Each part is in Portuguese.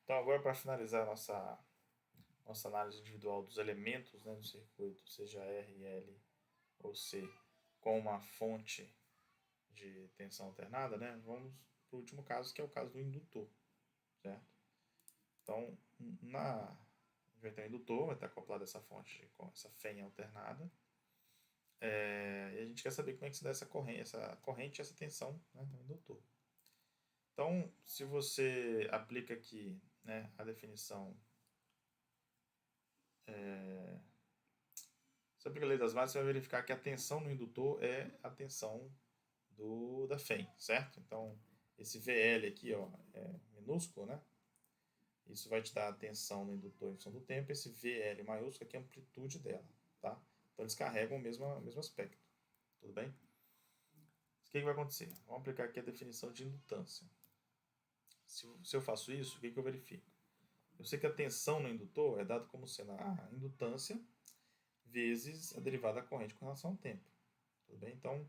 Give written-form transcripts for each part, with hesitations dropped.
Então, agora para finalizar nossa análise individual dos elementos, né, do circuito, seja R, L ou C, com uma fonte de tensão alternada, né, vamos para o último caso, que é o caso do indutor, certo? Então, a gente vai ter um indutor, vai estar acoplado a essa fonte com essa fenha alternada, e a gente quer saber como é que se dá essa corrente e essa tensão, né, no indutor. Então, se você aplica aqui, né, a definição, se aplica a lei das bases, você vai verificar que a tensão no indutor é a tensão da FEM, certo? Então, esse VL aqui, ó, é minúsculo, né? Isso vai te dar a tensão no indutor em função do tempo. Esse VL maiúsculo aqui é a amplitude dela, tá? Então, eles carregam o mesmo aspecto, tudo bem? O que vai acontecer? Vamos aplicar aqui a definição de indutância. Se eu faço isso, o que eu verifico? Eu sei que a tensão no indutor é dada como sendo a indutância vezes a derivada da corrente com relação ao tempo. Tudo bem? Então,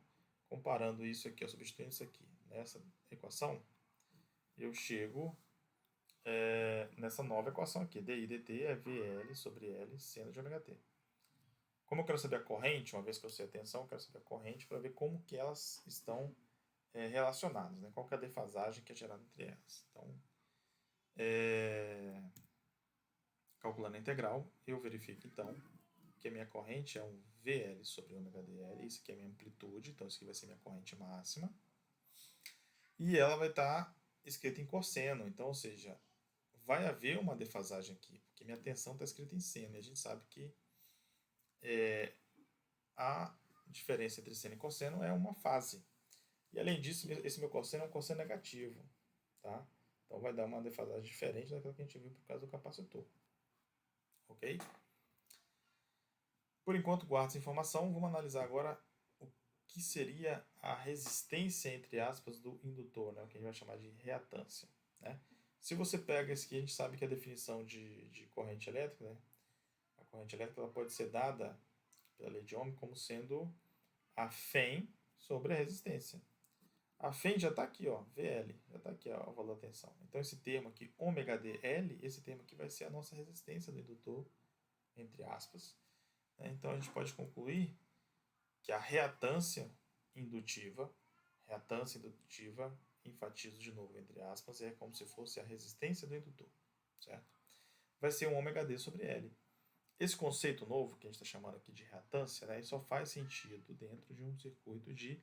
comparando isso aqui, substituindo isso aqui nessa equação, eu chego nessa nova equação aqui. Di dt é VL sobre L seno de ômega t. Como eu quero saber a corrente, uma vez que eu sei a tensão, eu quero saber a corrente para ver como que elas estão relacionadas, né? Qual que é a defasagem que é gerada entre elas. Então, calculando a integral, eu verifico então que a minha corrente é um VL sobre ômega dl, isso aqui é a minha amplitude, então isso aqui vai ser minha corrente máxima. E ela vai estar escrita em cosseno, então, ou seja, vai haver uma defasagem aqui, porque minha tensão está escrita em seno, e a gente sabe que a diferença entre seno e cosseno é uma fase. E além disso, esse meu cosseno é um cosseno negativo, tá? Então vai dar uma defasagem diferente daquela que a gente viu por causa do capacitor. Ok? Por enquanto, guarda essa informação. Vamos analisar agora o que seria a resistência, entre aspas, do indutor, né? O que a gente vai chamar de reatância. Né? Se você pega esse aqui, a gente sabe que a definição de corrente elétrica, né? A corrente elétrica ela pode ser dada pela lei de Ohm como sendo a FEM sobre a resistência. A FEM já está aqui, ó, VL, já está aqui ó, o valor da tensão. Então esse termo aqui, ômega dl, esse termo aqui vai ser a nossa resistência do indutor, entre aspas. Então a gente pode concluir que a reatância indutiva, enfatizo de novo entre aspas, é como se fosse a resistência do indutor, certo? Vai ser um ômega d sobre L. Esse conceito novo, que a gente está chamando aqui de reatância, né, só faz sentido dentro de um circuito de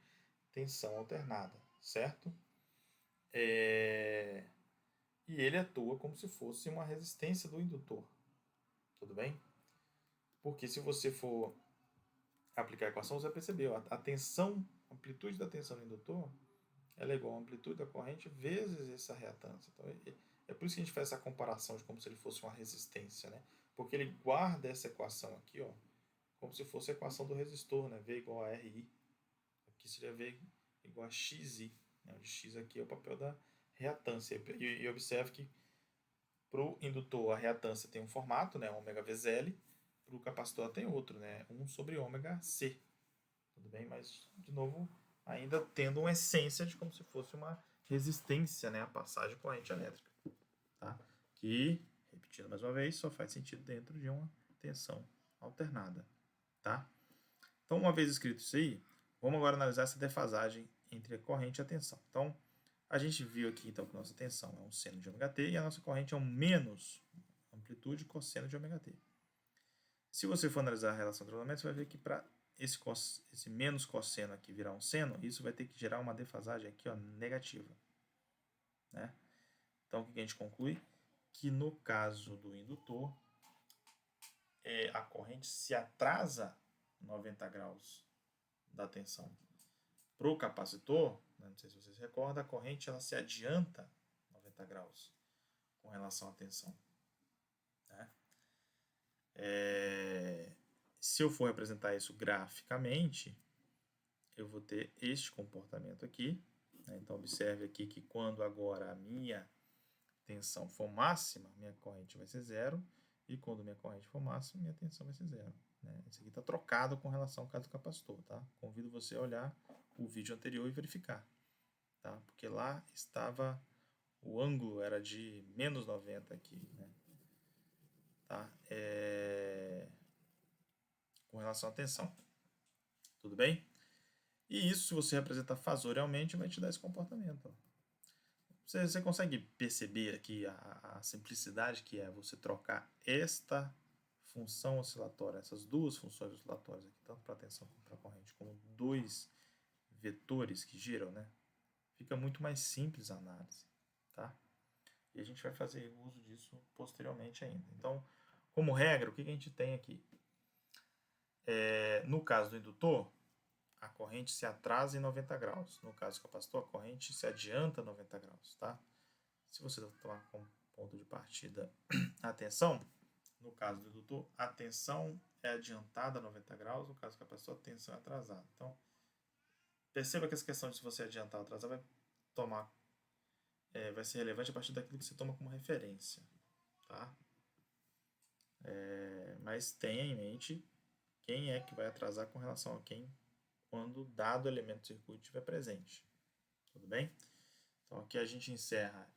tensão alternada, certo? E ele atua como se fosse uma resistência do indutor, tudo bem? Porque se você for aplicar a equação, você vai perceber, a tensão, a amplitude da tensão no indutor, ela é igual à amplitude da corrente vezes essa reatância. Então, é por isso que a gente faz essa comparação de como se ele fosse uma resistência, né? Porque ele guarda essa equação aqui, ó, como se fosse a equação do resistor, né? V igual a RI. Aqui seria V igual a XI, né? Onde X aqui é o papel da reatância. E observe que para o indutor a reatância tem um formato, né? Ômega vezes L. Para o capacitor tem outro, né? 1 sobre ômega C. Tudo bem? Mas, de novo, ainda tendo uma essência de como se fosse uma resistência, né? A passagem de corrente elétrica. Tá? Que, repetindo mais uma vez, só faz sentido dentro de uma tensão alternada. Tá? Então, uma vez escrito isso aí, vamos agora analisar essa defasagem entre a corrente e a tensão. Então, a gente viu aqui então que a nossa tensão é um seno de ômega t e a nossa corrente é um menos amplitude cosseno de ômega t. Se você for analisar a relação entre elementos, você vai ver que para esse menos cosseno aqui virar um seno, isso vai ter que gerar uma defasagem aqui ó, negativa. Né? Então, o que a gente conclui? Que no caso do indutor, a corrente se atrasa 90 graus da tensão. Para o capacitor, né, não sei se vocês recordam, a corrente ela se adianta 90 graus com relação à tensão. Né? Se eu for representar isso graficamente, eu vou ter este comportamento aqui. Né? Então, observe aqui que quando agora a minha tensão for máxima, minha corrente vai ser zero. E quando minha corrente for máxima, minha tensão vai ser zero. Né? Isso aqui está trocado com relação ao caso do capacitor. Tá? Convido você a olhar o vídeo anterior e verificar. Tá? Porque lá estava o ângulo era de menos 90 aqui, né? Tá? Com relação à tensão. Tudo bem? E isso, se você representar fasorialmente, vai te dar esse comportamento. Você consegue perceber aqui a simplicidade que é você trocar esta função oscilatória, essas duas funções oscilatórias aqui, tanto para a tensão como para a corrente, como dois vetores que giram, né? Fica muito mais simples a análise, tá? E a gente vai fazer uso disso posteriormente ainda. Então, como regra, o que a gente tem aqui? No caso do indutor, a corrente se atrasa em 90 graus. No caso do capacitor, a corrente se adianta 90 graus, tá? Se você tomar como ponto de partida a tensão, no caso do indutor, a tensão é adiantada a 90 graus, no caso do capacitor, a tensão é atrasada. Então, perceba que essa questão de se você adiantar ou atrasar vai ser relevante a partir daquilo que você toma como referência, tá? Mas tenha em mente quem é que vai atrasar com relação a quem quando dado elemento do circuito estiver presente. Tudo bem? Então aqui a gente encerra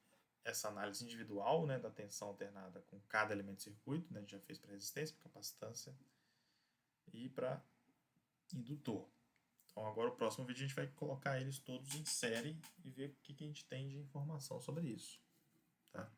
essa análise individual, né, da tensão alternada com cada elemento do circuito, né, a gente já fez para resistência, para capacitância e para indutor. Então agora o próximo vídeo a gente vai colocar eles todos em série e ver o que a gente tem de informação sobre isso. Tá?